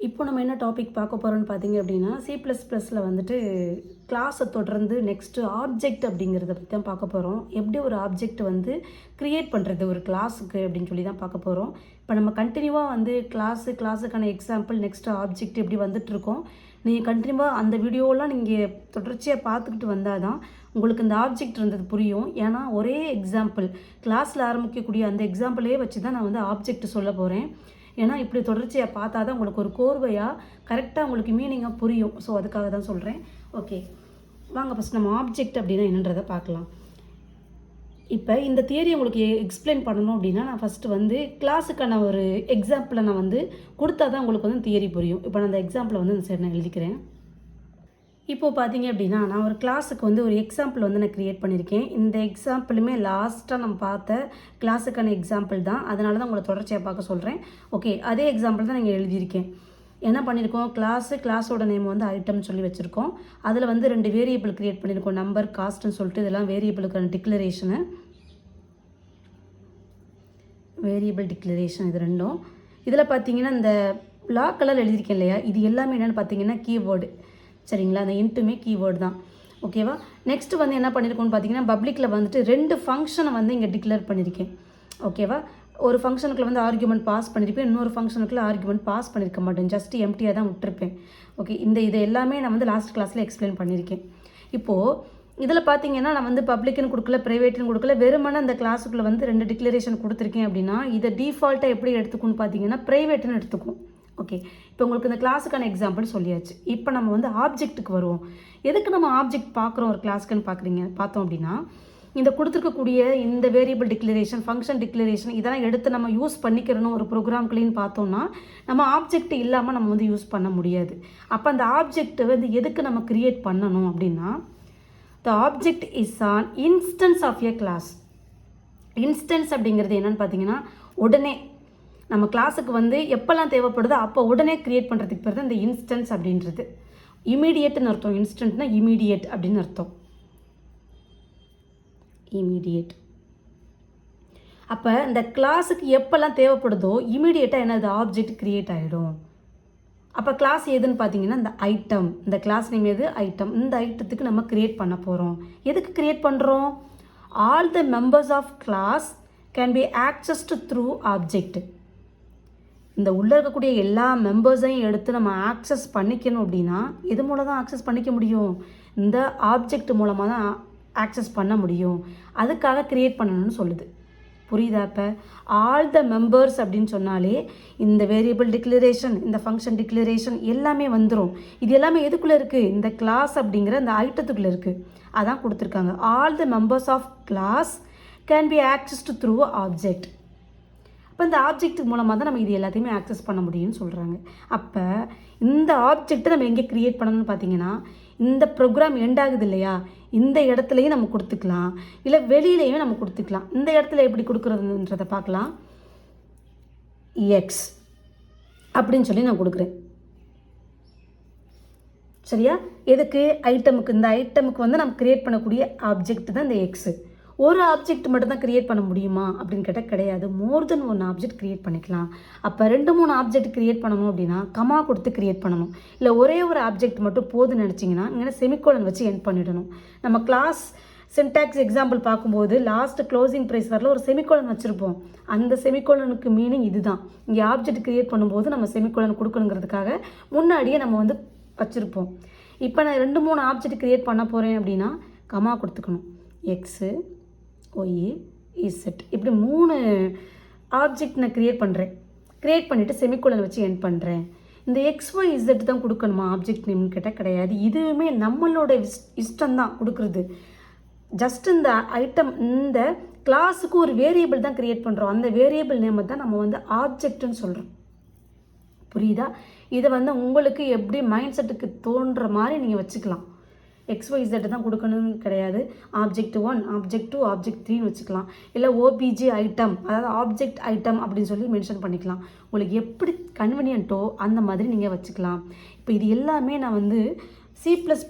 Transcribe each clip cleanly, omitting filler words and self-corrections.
இப்போ நம்ம என்ன டாபிக் பார்க்க போகிறோம்னு பார்த்தீங்க அப்படின்னா C++ல வந்துட்டு கிளாஸை தொடர்ந்து நெக்ஸ்ட்டு ஆப்ஜெக்ட் அப்படிங்கிறத பற்றி தான் பார்க்க போகிறோம். எப்படி ஒரு ஆப்ஜெக்ட் வந்து க்ரியேட் பண்ணுறது ஒரு கிளாஸுக்கு அப்படின்னு சொல்லி தான் பார்க்க போகிறோம். இப்போ நம்ம கண்டினியூவாக வந்து கிளாஸுக்கான எக்ஸாம்பிள் நெக்ஸ்ட்டு ஆப்ஜெக்ட் எப்படி வந்துட்டுருக்கோம். நீங்கள் கண்டினியூவாக அந்த வீடியோலாம் நீங்கள் தொடர்ச்சியாக பார்த்துக்கிட்டு வந்தால் தான் உங்களுக்கு இந்த ஆப்ஜெக்ட் இருந்தது புரியும். ஏன்னா ஒரே எக்ஸாம்பிள் கிளாஸில் ஆரம்பிக்கக்கூடிய அந்த எக்ஸாம்பிளே வச்சு தான் நான் வந்து ஆப்ஜெக்ட் சொல்ல போகிறேன். ஏன்னா இப்படி தொடர்ச்சியாக பார்த்தா தான் உங்களுக்கு ஒரு கோர்வையாக கரெக்டாக உங்களுக்கு மீனிங்காக புரியும். ஸோ அதுக்காக தான் சொல்கிறேன். ஓகே, வாங்க ஃபஸ்ட் நம்ம ஆப்ஜெக்ட் அப்படின்னா என்னன்றதை பார்க்கலாம். இப்போ இந்த தியரி உங்களுக்கு எக்ஸ்பிளைன் பண்ணணும் அப்படின்னா நான் ஃபஸ்ட்டு வந்து கிளாஸுக்கான ஒரு எக்ஸாம்பிளை நான் வந்து கொடுத்தா தான் உங்களுக்கு வந்து தியரி புரியும். இப்போ நான் அந்த எக்ஸாம்பிளை வந்து இந்த சைடு நான் எழுதிக்கிறேன். இப்போது பார்த்தீங்க அப்படின்னா நான் ஒரு கிளாஸுக்கு வந்து ஒரு எக்ஸாம்பிள் வந்து நான் க்ரியேட் பண்ணியிருக்கேன். இந்த எக்ஸாம்பிளுமே லாஸ்ட்டாக நம்ம பார்த்த கிளாஸுக்கான எக்ஸாம்பிள் தான். அதனால தான் உங்களை தொடர்ச்சியாக பார்க்க சொல்கிறேன். ஓகே, அதே எக்ஸாம்பிள் தான் நீங்கள் எழுதியிருக்கேன். என்ன பண்ணியிருக்கோம், கிளாஸோட நேம் வந்து ஐட்டம்னு சொல்லி வச்சுருக்கோம். அதில் வந்து 2 வேரியபிள் க்ரியேட் பண்ணியிருக்கோம், நம்பர் காஸ்ட்னு சொல்லிட்டு. இதெல்லாம் வேரியபிளுக்கான வேரியபிள் டிக்ளரேஷன் இது ரெண்டும். இதில் பார்த்தீங்கன்னா இந்த பிளாக் கலர் எழுதியிருக்கேன் இல்லையா, இது எல்லாமே என்னென்னு பார்த்தீங்கன்னா கீவேர்டு. சரிங்களா, அந்த இன்ட்டுமே கீவேர்டு தான். ஓகேவா, நெக்ஸ்ட்டு வந்து என்ன பண்ணியிருக்கோன்னு பார்த்தீங்கன்னா பப்ளிக்கில் வந்துட்டு 2 ஃபங்க்ஷனை வந்து இங்கே டிக்ளேர் பண்ணியிருக்கேன். ஓகேவா, ஒரு ஃபங்க்ஷனுக்குள்ள வந்து ஆர்குமெண்ட் பாஸ் பண்ணியிருப்பேன், இன்னொரு ஃபங்க்ஷனுக்குள்ள ஆர்குமெண்ட் பாஸ் பண்ணியிருக்க மாட்டேன், ஜஸ்ட் எம்டியாக தான் விட்டுருப்பேன். ஓகே, இது எல்லாமே நான் வந்து லாஸ்ட் கிளாஸில் எக்ஸ்பிளைன் பண்ணியிருக்கேன். இப்போது இதில் பார்த்தீங்கன்னா நான் வந்து பப்ளிக்னு கொடுக்கல, ப்ரைவேட்னு கொடுக்கல, வெறுமனே அந்த கிளாஸுக்குள்ளே வந்து 2 டிக்ளரேஷன் கொடுத்துருக்கேன். அப்படின்னா இதை டிஃபால்ட்டாக எப்படி எடுத்துக்குன்னு பார்த்தீங்கன்னா ப்ரைவேட்னு எடுத்துக்கும். ஓகே, இப்போ உங்களுக்கு இந்த கிளாஸுக்கான எக்ஸாம்பிள் சொல்லியாச்சு. இப்போ நம்ம வந்து ஆப்ஜெக்ட்டுக்கு வருவோம். எதுக்கு நம்ம ஆப்ஜெக்ட் பார்க்குறோம் ஒரு கிளாஸுக்குன்னு பார்த்தோம் அப்படின்னா இந்த கொடுத்துருக்கக்கூடிய இந்த வேரியபிள் டிக்ளரேஷன், ஃபங்க்ஷன் டிக்ளரேஷன் இதெல்லாம் எடுத்து நம்ம யூஸ் பண்ணிக்கிறணும் ஒரு ப்ரோக்ராம்குள்ளேன்னு பார்த்தோம்னா நம்ம ஆப்ஜெக்ட் இல்லாமல் நம்ம வந்து யூஸ் பண்ண முடியாது. அப்போ அந்த ஆப்ஜெக்ட் வந்து எதுக்கு நம்ம க்ரியேட் பண்ணணும் அப்படின்னா the object is an instance of a class. Instance அப்படிங்கிறது என்னென்னு பார்த்தீங்கன்னா உடனே நம்ம கிளாஸுக்கு வந்து எப்போல்லாம் தேவைப்படுதோ அப்போ உடனே க்ரியேட் பண்ணுறதுக்கு பேர் தான் இந்த இன்ஸ்டன்ஸ் அப்படின்றது. இமீடியட்னு அர்த்தம். இன்ஸ்டன்ட்னா இமீடியட் அப்படின்னு அர்த்தம். இமீடியட். அப்போ இந்த கிளாஸுக்கு எப்போல்லாம் தேவைப்படுதோ இமீடியட்டாக என்னது ஆப்ஜெக்ட் க்ரியேட் ஆகிடும். அப்போ கிளாஸ் எதுன்னு பார்த்தீங்கன்னா இந்த ஐட்டம். இந்த கிளாஸ் நேம் எது, ஐட்டம். இந்த ஐட்டத்துக்கு நம்ம க்ரியேட் பண்ண போகிறோம். எதுக்கு க்ரியேட் பண்ணுறோம், all the members of class can be accessed through object. இந்த உள்ளே இருக்கக்கூடிய எல்லா மெம்பர்ஸையும் எடுத்து நம்ம ஆக்சஸ் பண்ணிக்கணும் அப்படின்னா எது மூலம் தான் ஆக்சஸ் பண்ணிக்க முடியும், இந்த ஆப்ஜெக்ட் மூலமாக தான் ஆக்சஸ் பண்ண முடியும். அதுக்காக க்ரியேட் பண்ணணும்னு சொல்லுது. புரியுதா? இப்போ ஆல் த மெம்பர்ஸ் அப்படின்னு சொன்னாலே இந்த வேரியபிள் டிக்ளரேஷன், இந்த ஃபங்க்ஷன் டிக்ளரேஷன் எல்லாமே வந்துடும். இது எல்லாமே எதுக்குள்ளே இருக்குது, இந்த கிளாஸ் அப்படிங்கிற இந்த ஐட்டத்துக்குள்ளே இருக்குது. அதான் கொடுத்துருக்காங்க. All the members of class can be accessed through object. அப்போ இந்த ஆப்ஜெக்ட் மூலமாக தான் நம்ம இது எல்லாத்தையுமே ஆக்சஸ் பண்ண முடியும்னு சொல்கிறாங்க. அப்போ இந்த ஆப்ஜெக்டை நம்ம எங்கே க்ரியேட் பண்ணணும்னு பார்த்தீங்கன்னா இந்த ப்ரோக்ராம் எண்ட் ஆகுது இல்லையா, இந்த இடத்துலையும் நம்ம கொடுத்துக்கலாம், இல்லை வெளியிலையும் நம்ம கொடுத்துக்கலாம். இந்த இடத்துல எப்படி கொடுக்குறதுன்றதை பார்க்கலாம். எக்ஸ் அப்படின்னு சொல்லி நான் கொடுக்குறேன். சரியா, எதுக்கு, ஐட்டமுக்கு. இந்த ஐட்டமுக்கு வந்து நம்ம க்ரியேட் பண்ணக்கூடிய ஆப்ஜெக்ட் தான் இந்த எக்ஸு. ஒரு ஆப்ஜெக்ட் மட்டும் தான் க்ரியேட் பண்ண முடியுமா அப்படின்னு கேட்டால் கிடையாது. மோர் தென் 1 ஆப்ஜெக்ட் க்ரியேட் பண்ணிக்கலாம். அப்போ 2-3 ஆப்ஜெக்ட் க்ரியேட் பண்ணணும் அப்படின்னா கமா கொடுத்து க்ரியேட் பண்ணணும். இல்லை ஒரே ஒரு ஆப்ஜெக்ட் மட்டும் போதுன்னு நினச்சிங்கன்னா இங்கே செமிகோலன் வச்சு எண்ட் பண்ணிடணும். நம்ம கிளாஸ் சின்டாக்ஸ் எக்ஸாம்பிள் பார்க்கும்போது லாஸ்ட் க்ளோசிங் ப்ரைஸ் வரல ஒரு செமிகோலன் வச்சுருப்போம். அந்த செமிகோலனுக்கு மீனிங் இதுதான். இங்கே ஆப்ஜெக்ட் க்ரியேட் பண்ணும்போது நம்ம செமிகோலன் கொடுக்கணுங்கிறதுக்காக முன்னாடியே நம்ம வந்து வச்சுருப்போம். இப்போ நான் 2-3 ஆப்ஜெக்ட் க்ரியேட் பண்ண போகிறேன் அப்படின்னா கமா கொடுத்துக்கணும். எக்ஸு, ஒய், இசட், இப்படி 3 ஆப்ஜெக்ட் நான் க்ரியேட் பண்ணுறேன். க்ரியேட் பண்ணிவிட்டு செமிகோலன் வச்சு எண்ட் பண்ணுறேன். இந்த எக்ஸ், ஒய், இசட் தான் கொடுக்கணுமா ஆப்ஜெக்ட் நேம்னு கேட்டால் கிடையாது. இதுவுமே நம்மளோட இஷ்டம் தான் கொடுக்குறது. ஜஸ்ட் இந்த ஐட்டம், இந்த கிளாஸுக்கு ஒரு வேரியபிள் தான் க்ரியேட் பண்ணுறோம். அந்த வேரியபிள் நேமை தான் நம்ம வந்து ஆப்ஜெக்ட்னு சொல்கிறோம். புரியுதா? இதை வந்து உங்களுக்கு எப்படி மைண்ட் செட்டுக்கு தோன்ற மாதிரி நீங்கள் வச்சுக்கலாம். XYZ தான் கொடுக்கணும்னு கிடையாது. ஆப்ஜெக்ட் 1, ஆப்ஜெக்ட் 2, ஆப்ஜெக்ட் 3ன்னு வச்சுக்கலாம். இல்லை ஓபிஜி ஐட்டம், அதாவது ஆப்ஜெக்ட் ஐட்டம் அப்படின்னு சொல்லி மென்ஷன் பண்ணிக்கலாம். உங்களுக்கு எப்படி கன்வீனியன்ட்டோ அந்த மாதிரி நீங்கள் வச்சுக்கலாம். இப்போ இது எல்லாமே நான் வந்து C++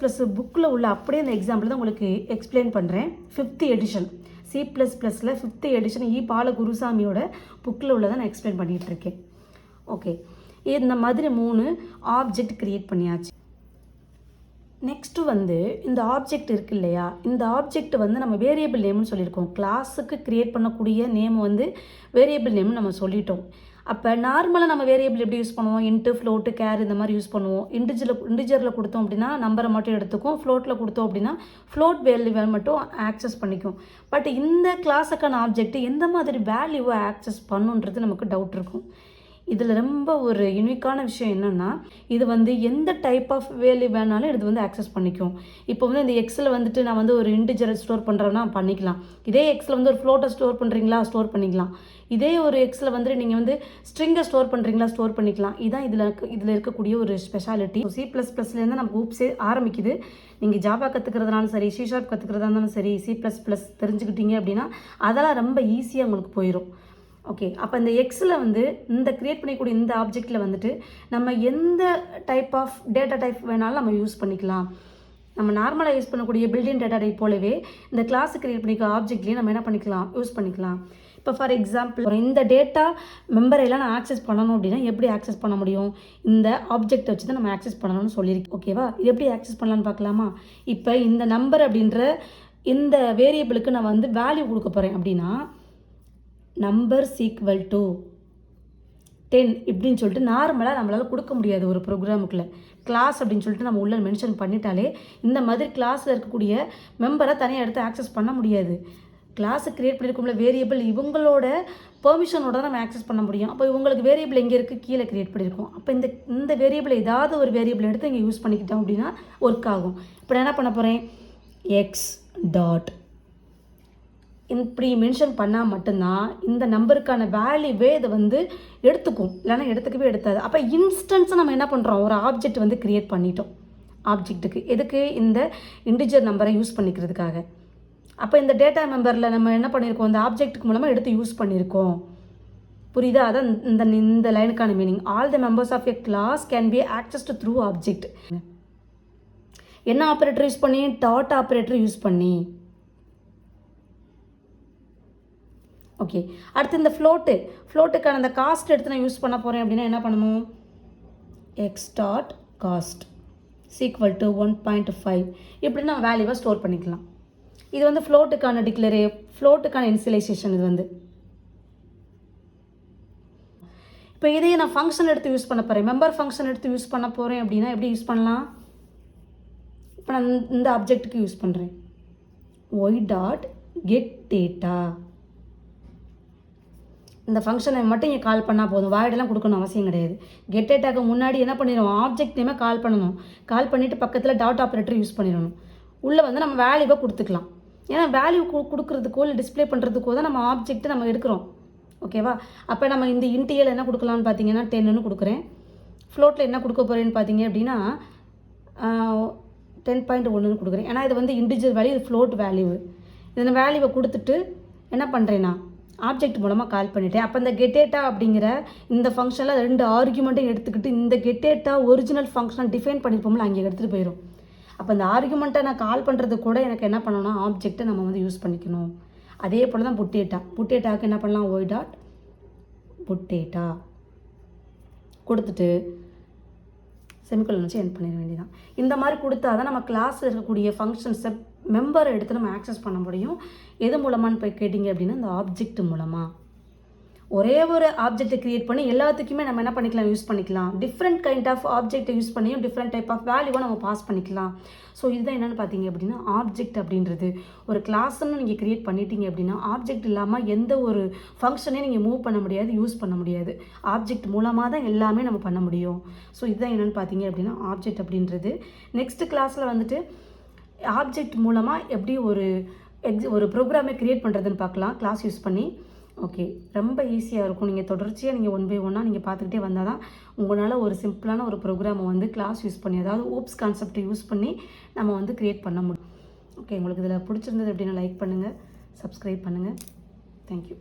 புக்கில் உள்ள அப்படியே அந்த எக்ஸாம்பிள் தான் உங்களுக்கு எக்ஸ்பிளைன் பண்ணுறேன். 5th எடிஷன் C++ல 5th எடிஷன் பாலகுருசாமியோட புக்கில் உள்ளதை நான் எக்ஸ்பிளைன் பண்ணிகிட்ருக்கேன். ஓகே, இந்த மாதிரி 3 ஆப்ஜெக்ட் க்ரியேட் பண்ணியாச்சு. நெக்ஸ்ட்டு வந்து இந்த ஆப்ஜெக்ட் இருக்குது இல்லையா, இந்த ஆப்ஜெக்ட் வந்து நம்ம வேரியபிள் நேம்னு சொல்லியிருக்கோம். கிளாஸுக்கு க்ரியேட் பண்ணக்கூடிய நேம் வந்து வேரியபிள் நேம்னு நம்ம சொல்லிட்டோம். அப்போ நார்மலாக நம்ம வேரியபிள் எப்படி யூஸ் பண்ணுவோம், இன்ட்டு, ஃப்ளோட்டு, கேர் இந்த மாதிரி யூஸ் பண்ணுவோம். இன்டிஜரில் கொடுத்தோம் அப்படின்னா நம்பரை மட்டும் எடுத்துக்கும், ஃப்ளோட்டில் கொடுத்தோம் அப்படின்னா ஃப்ளோட் வேல்யூவை மட்டும் ஆக்சஸ் பண்ணிக்கும். பட் இந்த கிளாஸுக்கான ஆப்ஜெக்ட் எந்த மாதிரி வேல்யூவை ஆக்சஸ் பண்ணுன்றது நமக்கு டவுட் இருக்கும். இதில் ரொம்ப ஒரு யூனிக்கான விஷயம் என்னென்னா, இது வந்து எந்த டைப் ஆஃப் வேல்யூ வேணாலும் இது வந்து ஆக்சஸ் பண்ணிக்கும். இப்போ வந்து இந்த எக்ஸில் வந்துட்டு நான் வந்து ஒரு இன்டிஜரை ஸ்டோர் பண்ணுறேன்னா பண்ணிக்கலாம். இதே எக்ஸில் வந்து ஒரு ஃப்ளோட்டை ஸ்டோர் பண்ணுறீங்களா, ஸ்டோர் பண்ணிக்கலாம். இதே ஒரு எக்ஸில் வந்து நீங்கள் வந்து ஸ்ட்ரிங்கை ஸ்டோர் பண்ணுறீங்களா, ஸ்டோர் பண்ணிக்கலாம். இதுதான் இதில் இருக்கக்கூடிய ஒரு ஸ்பெஷாலிட்டி. C++லேருந்து நமக்கு ஊப்ஸே ஆரம்பிக்குது. நீங்கள் ஜாவா கற்றுக்கிறதுனாலும் சரி, C# கற்றுக்கிறதா இருந்தாலும் சரி, C++ தெரிஞ்சுக்கிட்டீங்க அப்படின்னா அதெல்லாம் ரொம்ப ஈஸியாக உங்களுக்கு போயிடும். ஓகே, அப்போ இந்த எக்ஸில் வந்து இந்த க்ரியேட் பண்ணிக்கூடிய இந்த ஆப்ஜெக்டில் வந்துட்டு நம்ம எந்த டைப் ஆஃப் டேட்டா டைப் வேணாலும் நம்ம யூஸ் பண்ணிக்கலாம். நம்ம நார்மலாக யூஸ் பண்ணக்கூடிய பில்டிங் டேட்டா டைப் போலவே இந்த கிளாஸ் க்ரியேட் பண்ணிக்க ஆப்ஜெக்ட்லேயே நம்ம என்ன பண்ணிக்கலாம், யூஸ் பண்ணிக்கலாம். இப்போ ஃபார் எக்ஸாம்பிள் இந்த டேட்டா மெம்பரையெல்லாம் நான் ஆக்சஸ் பண்ணணும் அப்படின்னா எப்படி ஆக்சஸ் பண்ண முடியும், இந்த ஆப்ஜெக்ட் வச்சு தான் நம்ம ஆக்சஸ் பண்ணணும்னு சொல்லியிருக்கோம். ஓகேவா, இது எப்படி ஆக்சஸ் பண்ணலான்னு பார்க்கலாமா. இப்போ இந்த நம்பர் அப்படின்ற இந்த வேரியபிளுக்கு நான் வந்து வேல்யூ கொடுக்க போகிறேன் அப்படின்னா நம்பர்ஸ் ஈக்குவல் டு 10 இப்படின்னு சொல்லிட்டு நார்மலாக நம்மளால் கொடுக்க முடியாது ஒரு ப்ரோக்ராமுக்குள்ளே. கிளாஸ் அப்படின்னு சொல்லிட்டு நம்ம உள்ள மென்ஷன் பண்ணிட்டாலே இந்த மாதிரி கிளாஸில் இருக்கக்கூடிய மெம்பரை தனியாக எடுத்து ஆக்சஸ் பண்ண முடியாது. கிளாஸை க்ரியேட் பண்ணியிருக்கோம்ல வேரியபிள், இவங்களோட பெர்மிஷனோட தான் நம்ம ஆக்சஸ் பண்ண முடியும். அப்போ இவங்களுக்கு வேரியபிள் எங்கே இருக்குது, கீழே க்ரியேட் பண்ணியிருக்கோம். அப்போ இந்த வேரியபிள் ஏதாவது ஒரு வேரியபிள் எடுத்து இங்கே யூஸ் பண்ணிக்கிட்டோம் அப்படின்னா ஒர்க் ஆகும். இப்போ நான் என்ன பண்ண போகிறேன், எக்ஸ் டாட் இப்படி மென்ஷன் பண்ணால் மட்டும்தான் இந்த நம்பருக்கான வேல்யூவே இதை வந்து எடுத்துக்கும், இல்லைனா எடுத்துக்கவே எடுத்தாது. அப்போ இன்ஸ்டன்ஸை நம்ம என்ன பண்ணுறோம், ஒரு ஆப்ஜெக்ட் வந்து க்ரியேட் பண்ணிட்டோம். ஆப்ஜெக்ட்டுக்கு எதுக்கு, இந்த இன்டிஜர் நம்பரை யூஸ் பண்ணிக்கிறதுக்காக. அப்போ இந்த டேட்டா மெம்பரில் நம்ம என்ன பண்ணியிருக்கோம், இந்த ஆப்ஜெக்ட்டுக்கு மூலமாக எடுத்து யூஸ் பண்ணியிருக்கோம். புரியுதா, அதான் இந்த லைனுக்கான meaning. All the members of a class can be accessed through object. என்ன ஆப்ரேட்டர் யூஸ் பண்ணி, டாட் ஆப்ரேட்டர் யூஸ் பண்ணி. ஓகே, அடுத்து இந்த ஃப்ளோட்டுக்கான அந்த காஸ்ட் எடுத்து நான் யூஸ் பண்ண போகிறேன் அப்படின்னா என்ன பண்ணணும், X dot cost equal to 1.5 இப்படி நான் வேல்யூவை ஸ்டோர் பண்ணிக்கலாம். இது வந்து ஃப்ளோட்டுக்கான இனிஷியலைசேஷன். இது வந்து இப்போ இதையே நான் ஃபங்க்ஷன் எடுத்து யூஸ் பண்ண போகிறேன், மெம்பர் ஃபங்க்ஷன் எடுத்து யூஸ் பண்ண போகிறேன் அப்படின்னா எப்படி யூஸ் பண்ணலாம். இப்போ நான் இந்த ஆப்ஜெக்ட்டுக்கு யூஸ் பண்ணுறேன், ஒய் டாட் கெட் டேட்டா. இந்த ஃபங்க்ஷனை மட்டும் இங்கே கால் பண்ணால் போதும், வாய்டெல்லாம் கொடுக்கணும் அவசியம் கிடையாது. கெட் டேட்டாக்கு முன்னாடி என்ன பண்ணிடுவோம், ஆப்ஜெக்ட் நேமே கால் பண்ணணும். கால் பண்ணிவிட்டு பக்கத்தில் டாட் ஆப்ரேட்டர் யூஸ் பண்ணிடணும். உள்ளே வந்து நம்ம வேல்யூவை கொடுத்துக்கலாம். ஏன்னா வேல்யூ கொடுக்குறதுக்கோ இல்லை டிஸ்பிளே பண்ணுறதுக்கோ தான் நம்ம ஆப்ஜெக்ட் நம்ம எடுக்கிறோம். ஓகேவா, அப்போ நம்ம இந்த இன்டிஎல் என்ன கொடுக்கலான்னு பார்த்தீங்கன்னா 10ன்னு கொடுக்குறேன். ஃப்ளோட்டில் என்ன கொடுக்க போகிறேன்னு பார்த்தீங்க அப்படின்னா 10.1ன்னு கொடுக்குறேன். ஏன்னா இது வந்து இன்டிஜர் வேல்யூ, இது ஃப்ளோட் வேல்யூ. இதை வேல்யூவை கொடுத்துட்டு என்ன பண்ணுறேன்னா ஆப்ஜெக்ட் மூலமாக கால் பண்ணிட்டேன். அப்போ இந்த கெட்டேட்டா அப்படிங்கிற இந்த ஃபங்க்ஷனில் 2 ஆர்குமெண்ட்டையும் எடுத்துக்கிட்டு இந்த கெட்டேட்டா ஒரிஜினல் ஃபங்க்ஷனை டிஃபைன் பண்ணியிருப்போம்ல அங்கே எடுத்துகிட்டு போயிடும். அப்போ இந்த ஆர்குமெண்ட்டை நான் கால் பண்ணுறது கூட எனக்கு என்ன பண்ணணும்னா ஆப்ஜெக்டை நம்ம வந்து யூஸ் பண்ணிக்கணும். அதே போல் தான் புட்டேட்டாவுக்கு என்ன பண்ணலாம், ஒய் டாட் புட்டேட்டா கொடுத்துட்டு செமிகோலன் வச்சு எண்ட் பண்ணிட வேண்டியதான். இந்த மாதிரி கொடுத்தா தான் நம்ம கிளாஸில் இருக்கக்கூடிய ஃபங்க்ஷன்ஸை மெம்பரை எடுத்து நம்ம ஆக்சஸ் பண்ண முடியும். எது மூலமானு போய் கேட்டிங்க அப்படின்னா இந்த ஆப்ஜெக்ட் மூலமாக. ஒரே ஒரு ஆப்ஜெக்டை க்ரியேட் பண்ணி எல்லாத்துக்குமே நம்ம என்ன பண்ணிக்கலாம், யூஸ் பண்ணிக்கலாம். டிஃப்ரெண்ட் கைண்ட் ஆஃப் ஆப்ஜெக்டை யூஸ் பண்ணியும் டிஃப்ரெண்ட் டைப் ஆஃப் வேல்யூவை நம்ம பாஸ் பண்ணிக்கலாம். ஸோ இதுதான் என்னென்னு பார்த்தீங்க அப்படின்னா ஆப்ஜெக்ட் அப்படின்றது. ஒரு கிளாஸ்ன்னு நீங்கள் க்ரியேட் பண்ணிட்டீங்க அப்படின்னா ஆப்ஜெக்ட் இல்லாமல் எந்த ஒரு ஃபங்க்ஷனையும் நீங்கள் மூவ் பண்ண முடியாது, யூஸ் பண்ண முடியாது. ஆப்ஜெக்ட் மூலமாக தான் எல்லாமே நம்ம பண்ண முடியும். ஸோ இதுதான் என்னென்னு பார்த்தீங்க அப்படின்னா ஆப்ஜெக்ட் அப்படின்றது. நெக்ஸ்ட் கிளாஸில் வந்துட்டு ஆப்ஜெக்ட் மூலமாக எப்படி ஒரு ப்ரோக்ராமை க்ரியேட் பண்ணுறதுன்னு பார்க்கலாம் கிளாஸ் யூஸ் பண்ணி. ஓகே, ரொம்ப ஈஸியாக இருக்கும். நீங்கள் தொடர்ச்சியாக நீங்கள் 1 by 1 நீங்கள் பார்த்துக்கிட்டே வந்தால் தான் உங்களால் ஒரு சிம்பிளான ஒரு ப்ரோக்ராமை வந்து கிளாஸ் யூஸ் பண்ணி, அதாவது ஊப்ஸ் கான்செப்டை யூஸ் பண்ணி நம்ம வந்து க்ரியேட் பண்ண முடியும். ஓகே, உங்களுக்கு இதில் பிடிச்சிருந்தது அப்படின்னா லைக் பண்ணுங்கள், சப்ஸ்கிரைப் பண்ணுங்கள். தேங்க்யூ.